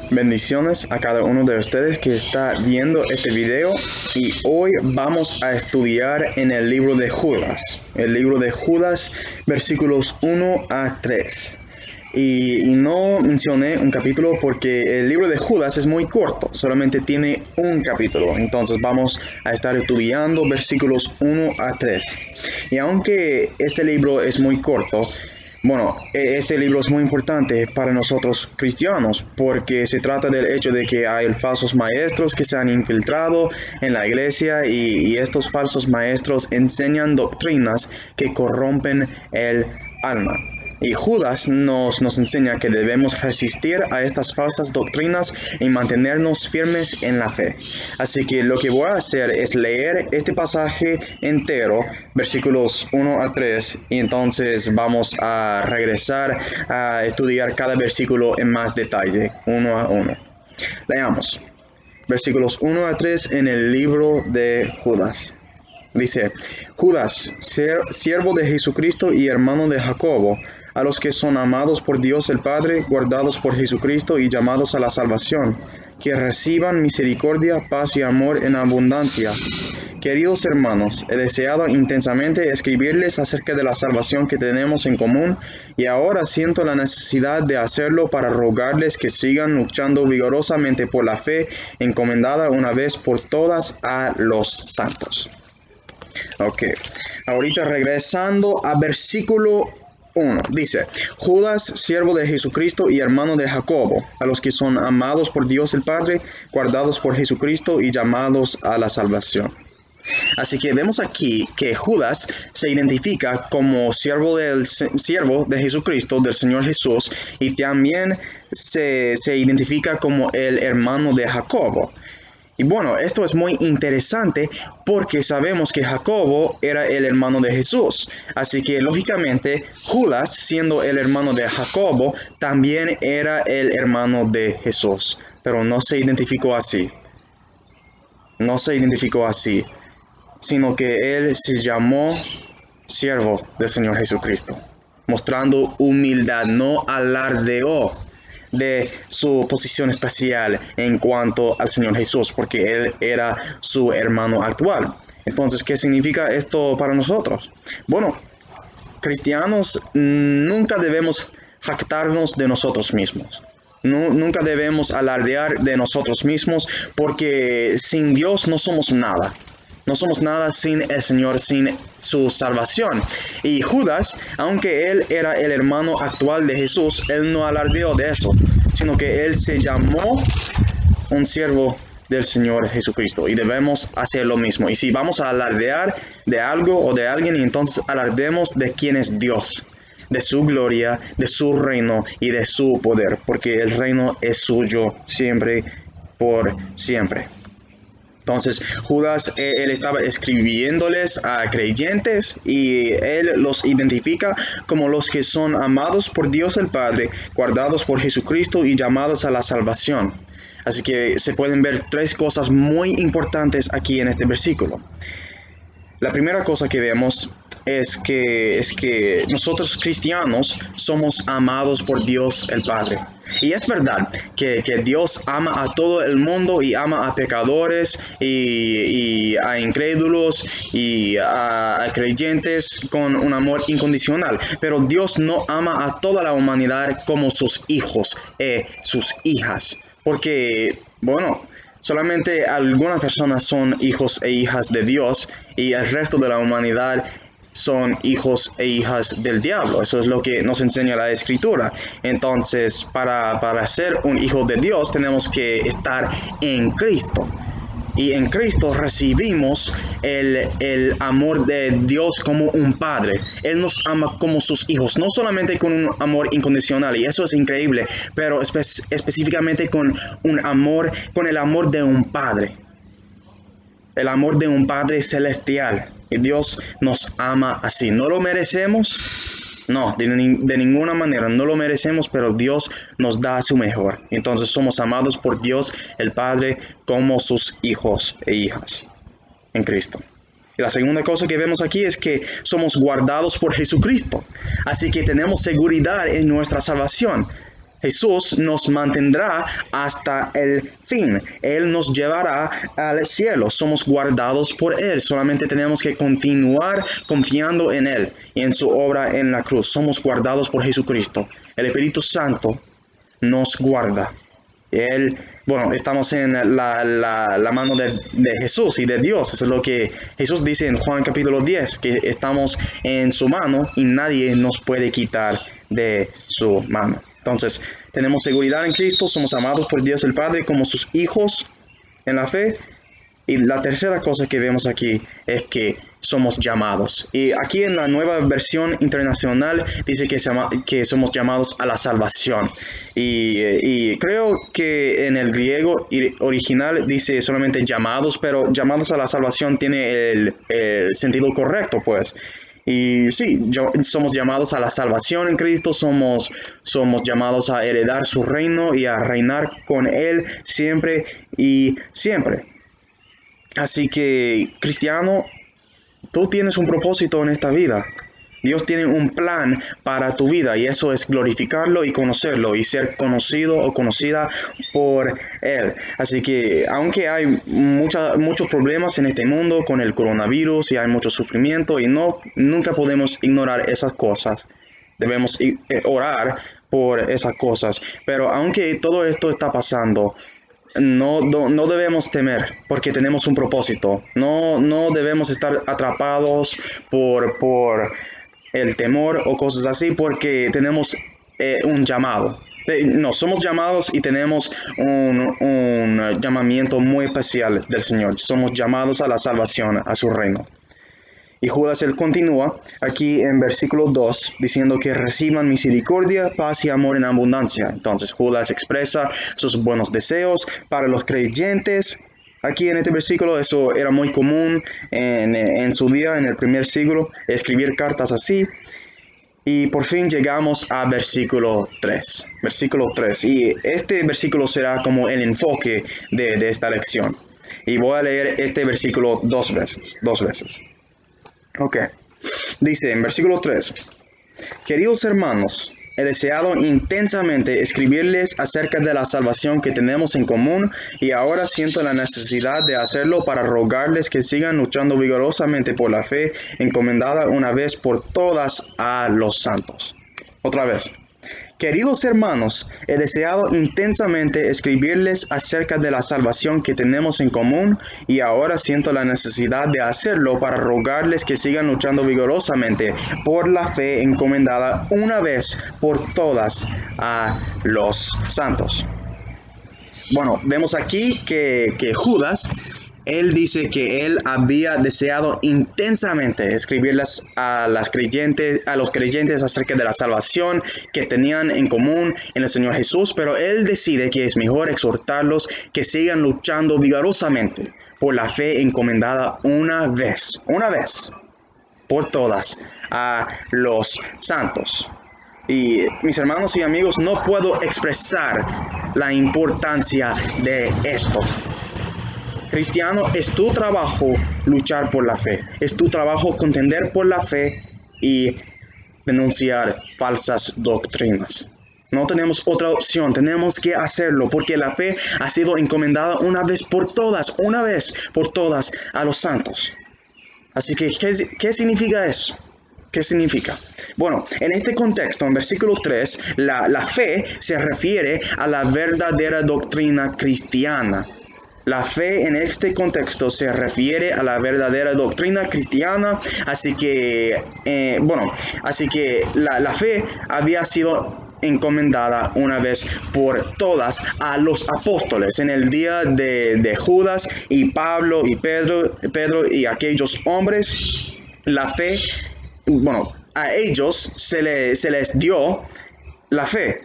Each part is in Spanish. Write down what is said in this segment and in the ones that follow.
Bendiciones a cada uno de ustedes que está viendo este video y hoy vamos a estudiar en el libro de Judas. El libro de Judas, versículos 1 a 3. Y no mencioné un capítulo porque el libro de Judas es muy corto, solamente tiene un capítulo. Entonces vamos a estar estudiando versículos 1 a 3. Y aunque este libro es muy corto, este libro es muy importante para nosotros cristianos porque se trata del hecho de que hay falsos maestros que se han infiltrado en la iglesia y estos falsos maestros enseñan doctrinas que corrompen el alma. Y Judas nos enseña que debemos resistir a estas falsas doctrinas y mantenernos firmes en la fe. Así que lo que voy a hacer es leer este pasaje entero, versículos 1 a 3, y entonces vamos a regresar a estudiar cada versículo en más detalle, uno a uno. Leamos. Versículos 1 a 3 en el libro de Judas. Dice, Judas, siervo de Jesucristo y hermano de Jacobo, a los que son amados por Dios el Padre, guardados por Jesucristo y llamados a la salvación, que reciban misericordia, paz y amor en abundancia. Queridos hermanos, he deseado intensamente escribirles acerca de la salvación que tenemos en común y ahora siento la necesidad de hacerlo para rogarles que sigan luchando vigorosamente por la fe encomendada una vez por todas a los santos. Ok, ahorita regresando a versículo 1, dice, Judas, siervo de Jesucristo y hermano de Jacobo, a los que son amados por Dios el Padre, guardados por Jesucristo y llamados a la salvación. Así que vemos aquí que Judas se identifica como siervo de Jesucristo, del Señor Jesús, y también se identifica como el hermano de Jacobo. Y esto es muy interesante porque sabemos que Jacobo era el hermano de Jesús. Así que lógicamente Judas, siendo el hermano de Jacobo, también era el hermano de Jesús. Pero no se identificó así. No se identificó así, sino que él se llamó siervo del Señor Jesucristo, mostrando humildad, no alardeó de su posición especial en cuanto al Señor Jesús, porque Él era su hermano actual. Entonces, ¿qué significa esto para nosotros? Cristianos nunca debemos jactarnos de nosotros mismos. Nunca debemos alardear de nosotros mismos, porque sin Dios no somos nada. No somos nada sin el Señor, sin su salvación. Y Judas, aunque él era el hermano actual de Jesús, él no alardeó de eso, sino que él se llamó un siervo del Señor Jesucristo. Y debemos hacer lo mismo. Y si vamos a alardear de algo o de alguien, entonces alardemos de quién es Dios, de su gloria, de su reino y de su poder, porque el reino es suyo siempre, por siempre. Entonces, Judas, él estaba escribiéndoles a creyentes y él los identifica como los que son amados por Dios el Padre, guardados por Jesucristo y llamados a la salvación. Así que se pueden ver tres cosas muy importantes aquí en este versículo. La primera cosa que vemos es que nosotros cristianos somos amados por Dios el Padre. Y es verdad que Dios ama a todo el mundo y ama a pecadores y a incrédulos y a creyentes con un amor incondicional. Pero Dios no ama a toda la humanidad como sus hijos y sus hijas. Porque, solamente algunas personas son hijos e hijas de Dios y el resto de la humanidad son hijos e hijas del diablo. Eso es lo que nos enseña la Escritura. Entonces, para ser un hijo de Dios tenemos que estar en Cristo. Y en Cristo recibimos el amor de Dios como un padre. Él nos ama como sus hijos, no solamente con un amor incondicional, y eso es increíble, pero específicamente con el amor de un padre. El amor de un padre celestial. Y Dios nos ama así. ¿No lo merecemos? No, de ninguna manera, no lo merecemos, pero Dios nos da su mejor. Entonces somos amados por Dios el Padre como sus hijos e hijas en Cristo. Y la segunda cosa que vemos aquí es que somos guardados por Jesucristo. Así que tenemos seguridad en nuestra salvación. Jesús nos mantendrá hasta el fin. Él nos llevará al cielo. Somos guardados por Él. Solamente tenemos que continuar confiando en Él y en su obra en la cruz. Somos guardados por Jesucristo. El Espíritu Santo nos guarda. Estamos en la mano de Jesús y de Dios. Eso es lo que Jesús dice en Juan capítulo 10, que estamos en su mano y nadie nos puede quitar de su mano. Entonces, tenemos seguridad en Cristo, somos amados por Dios el Padre como sus hijos en la fe. Y la tercera cosa que vemos aquí es que somos llamados. Y aquí en la nueva versión internacional dice que somos llamados a la salvación. Y creo que en el griego original dice solamente llamados, pero llamados a la salvación tiene el sentido correcto, pues. Y sí, somos llamados a la salvación en Cristo, somos llamados a heredar su reino y a reinar con Él siempre y siempre. Así que, cristiano, tú tienes un propósito en esta vida. Dios tiene un plan para tu vida y eso es glorificarlo y conocerlo y ser conocido o conocida por Él. Así que aunque hay muchos problemas en este mundo con el coronavirus y hay mucho sufrimiento y nunca podemos ignorar esas cosas. Debemos orar por esas cosas. Pero aunque todo esto está pasando, no debemos temer porque tenemos un propósito. No debemos estar atrapados por el temor o cosas así porque tenemos un llamado. No, somos llamados y tenemos un llamamiento muy especial del Señor. Somos llamados a la salvación, a su reino. Y Judas él continúa aquí en versículo 2 diciendo que reciban misericordia, paz y amor en abundancia. Entonces Judas expresa sus buenos deseos para los creyentes. Aquí en este versículo eso era muy común en su día, en el primer siglo, escribir cartas así. Y por fin llegamos a versículo 3. Versículo 3. Y este versículo será como el enfoque de esta lección. Y voy a leer este versículo dos veces. Ok, dice en versículo 3, queridos hermanos, he deseado intensamente escribirles acerca de la salvación que tenemos en común y ahora siento la necesidad de hacerlo para rogarles que sigan luchando vigorosamente por la fe encomendada una vez por todas a los santos. Otra vez. Queridos hermanos, he deseado intensamente escribirles acerca de la salvación que tenemos en común y ahora siento la necesidad de hacerlo para rogarles que sigan luchando vigorosamente por la fe encomendada una vez por todas a los santos. Bueno, vemos aquí que Judas, él dice que él había deseado intensamente escribirles a los creyentes acerca de la salvación que tenían en común en el Señor Jesús, pero él decide que es mejor exhortarlos que sigan luchando vigorosamente por la fe encomendada una vez por todas a los santos. Y mis hermanos y amigos, no puedo expresar la importancia de esto. Cristiano, es tu trabajo luchar por la fe. Es tu trabajo contender por la fe y denunciar falsas doctrinas. No tenemos otra opción, tenemos que hacerlo porque la fe ha sido encomendada una vez por todas a los santos. Así que, ¿qué significa eso? ¿Qué significa? Bueno, en este contexto, en versículo 3, la fe se refiere a la verdadera doctrina cristiana. La fe en este contexto se refiere a la verdadera doctrina cristiana, así que la fe había sido encomendada una vez por todas a los apóstoles en el día de Judas y Pablo y Pedro y aquellos hombres. La fe, a ellos se les dio la fe.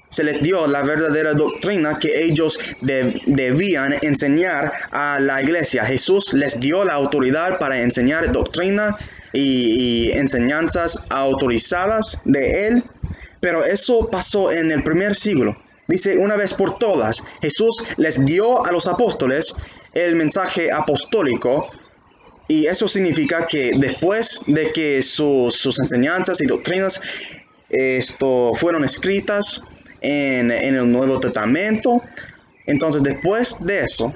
Se les dio la verdadera doctrina que ellos debían enseñar a la iglesia. Jesús les dio la autoridad para enseñar doctrina y enseñanzas autorizadas de Él. Pero eso pasó en el primer siglo. Dice una vez por todas, Jesús les dio a los apóstoles el mensaje apostólico. Y eso significa que después de que sus enseñanzas y doctrinas fueron escritas en el Nuevo Testamento. Entonces, después de eso,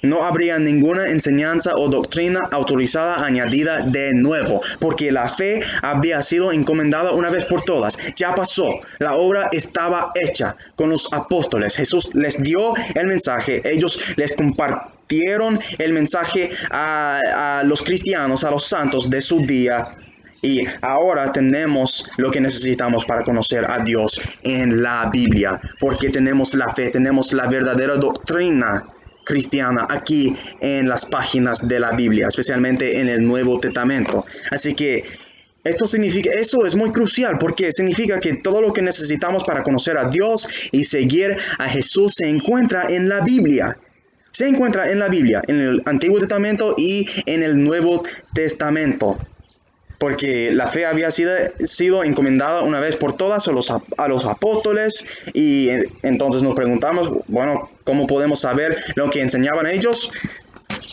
no habría ninguna enseñanza o doctrina autorizada añadida de nuevo, porque la fe había sido encomendada una vez por todas. Ya pasó, la obra estaba hecha con los apóstoles. Jesús les dio el mensaje, ellos les compartieron el mensaje a los cristianos, a los santos de su día. Y ahora tenemos lo que necesitamos para conocer a Dios en la Biblia, porque tenemos la fe, tenemos la verdadera doctrina cristiana aquí en las páginas de la Biblia, especialmente en el Nuevo Testamento. Así que eso es muy crucial, porque significa que todo lo que necesitamos para conocer a Dios y seguir a Jesús se encuentra en la Biblia. Se encuentra en la Biblia, en el Antiguo Testamento y en el Nuevo Testamento. Porque la fe había sido encomendada una vez por todas a los apóstoles, y entonces nos preguntamos, bueno, ¿cómo podemos saber lo que enseñaban ellos?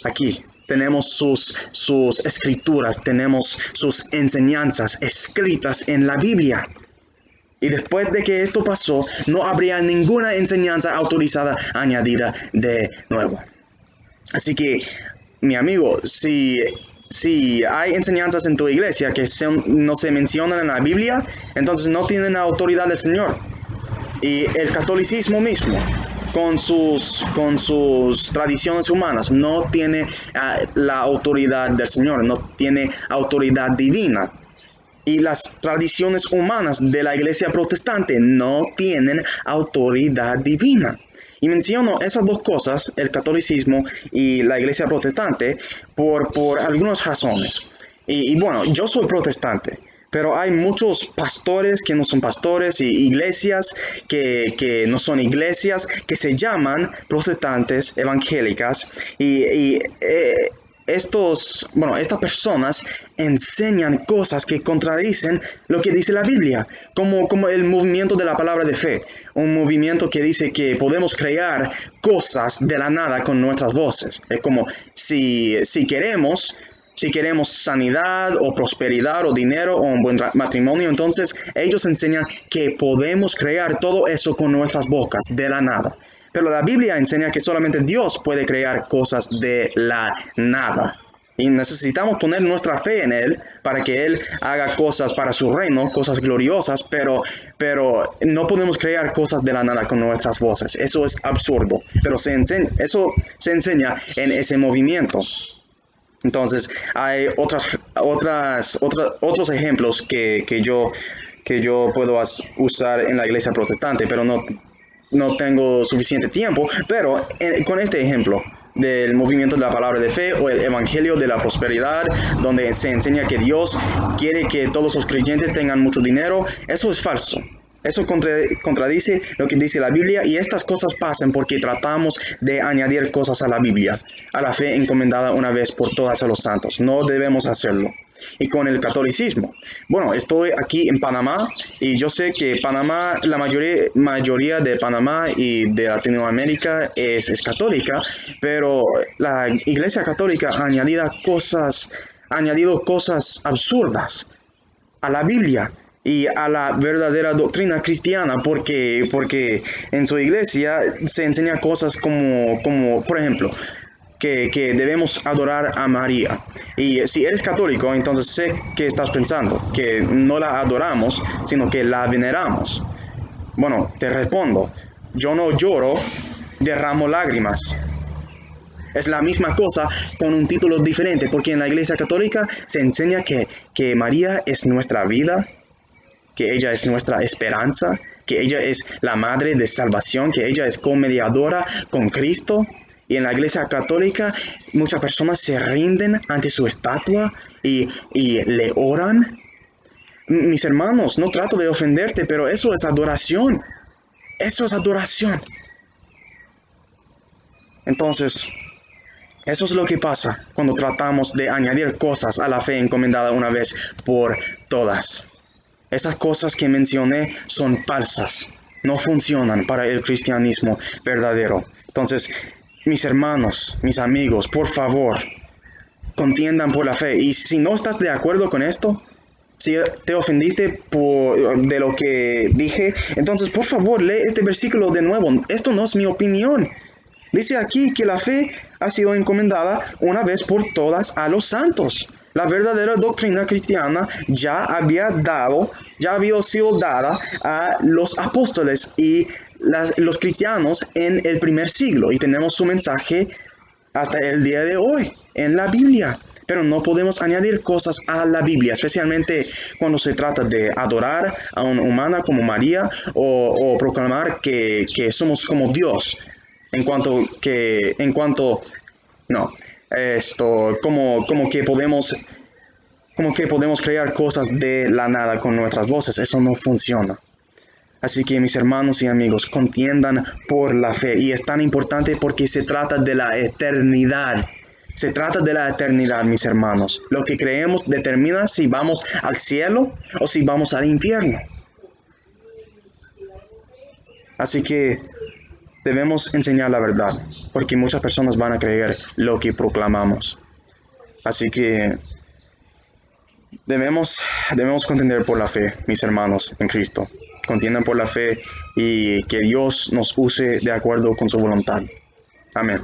Aquí tenemos sus escrituras, tenemos sus enseñanzas escritas en la Biblia. Y después de que esto pasó, no habría ninguna enseñanza autorizada añadida de nuevo. Así que, mi amigo, si hay enseñanzas en tu iglesia que no se mencionan en la Biblia, entonces no tienen la autoridad del Señor. Y el catolicismo mismo, con sus tradiciones humanas, no tiene la autoridad del Señor, no tiene autoridad divina. Y las tradiciones humanas de la iglesia protestante no tienen autoridad divina. Y menciono esas dos cosas, el catolicismo y la iglesia protestante, por algunas razones. Y bueno, yo soy protestante, pero hay muchos pastores que no son pastores, y iglesias que no son iglesias, que se llaman protestantes evangélicas. Estas personas enseñan cosas que contradicen lo que dice la Biblia, como el movimiento de la palabra de fe, un movimiento que dice que podemos crear cosas de la nada con nuestras voces. Es como si queremos sanidad o prosperidad o dinero o un buen matrimonio, entonces ellos enseñan que podemos crear todo eso con nuestras bocas de la nada. Pero la Biblia enseña que solamente Dios puede crear cosas de la nada. Y necesitamos poner nuestra fe en Él para que Él haga cosas para su reino, cosas gloriosas, pero no podemos crear cosas de la nada con nuestras voces. Eso es absurdo. Pero eso se enseña en ese movimiento. Entonces, hay otros ejemplos que yo puedo usar en la iglesia protestante, pero no tengo suficiente tiempo. Pero con este ejemplo del movimiento de la palabra de fe o el evangelio de la prosperidad, donde se enseña que Dios quiere que todos los creyentes tengan mucho dinero, eso es falso. Eso contradice lo que dice la Biblia, y estas cosas pasan porque tratamos de añadir cosas a la Biblia, a la fe encomendada una vez por todas a los santos. No debemos hacerlo. Y con el catolicismo, bueno, estoy aquí en Panamá, y yo sé que Panamá, la mayoría de Panamá y de Latinoamérica es católica, pero la Iglesia Católica ha añadido cosas absurdas a la Biblia y a la verdadera doctrina cristiana, porque en su iglesia se enseña cosas como por ejemplo, que debemos adorar a María. Y si eres católico, entonces sé que estás pensando que no la adoramos, sino que la veneramos. Bueno, te respondo, yo no lloro, derramo lágrimas. Es la misma cosa con un título diferente, porque en la Iglesia Católica se enseña que María es nuestra vida, que ella es nuestra esperanza, que ella es la madre de salvación, que ella es comediadora con Cristo. Y en la Iglesia Católica muchas personas se rinden ante su estatua y le oran. Mis hermanos, no trato de ofenderte, pero eso es adoración. Eso es adoración. Entonces, eso es lo que pasa cuando tratamos de añadir cosas a la fe encomendada una vez por todas. Esas cosas que mencioné son falsas, no funcionan para el cristianismo verdadero. Entonces, mis hermanos, mis amigos, por favor, contiendan por la fe. Y si no estás de acuerdo con esto, Si te ofendiste de lo que dije, entonces por favor lee este versículo de nuevo. Esto no es mi opinión. Dice aquí que la fe ha sido encomendada una vez por todas a los santos. La verdadera doctrina cristiana ya había sido dada a los apóstoles y los cristianos en el primer siglo. Y tenemos su mensaje hasta el día de hoy en la Biblia. Pero no podemos añadir cosas a la Biblia, especialmente cuando se trata de adorar a una humana como María o proclamar que somos como Dios. Como que podemos crear cosas de la nada con nuestras voces. Eso no funciona. Así que mis hermanos y amigos, contiendan por la fe. Y es tan importante porque se trata de la eternidad. Se trata de la eternidad, mis hermanos. Lo que creemos determina si vamos al cielo o si vamos al infierno. Así que debemos enseñar la verdad, porque muchas personas van a creer lo que proclamamos. Así que debemos contender por la fe, mis hermanos, en Cristo. Contiendan por la fe y que Dios nos use de acuerdo con su voluntad. Amén.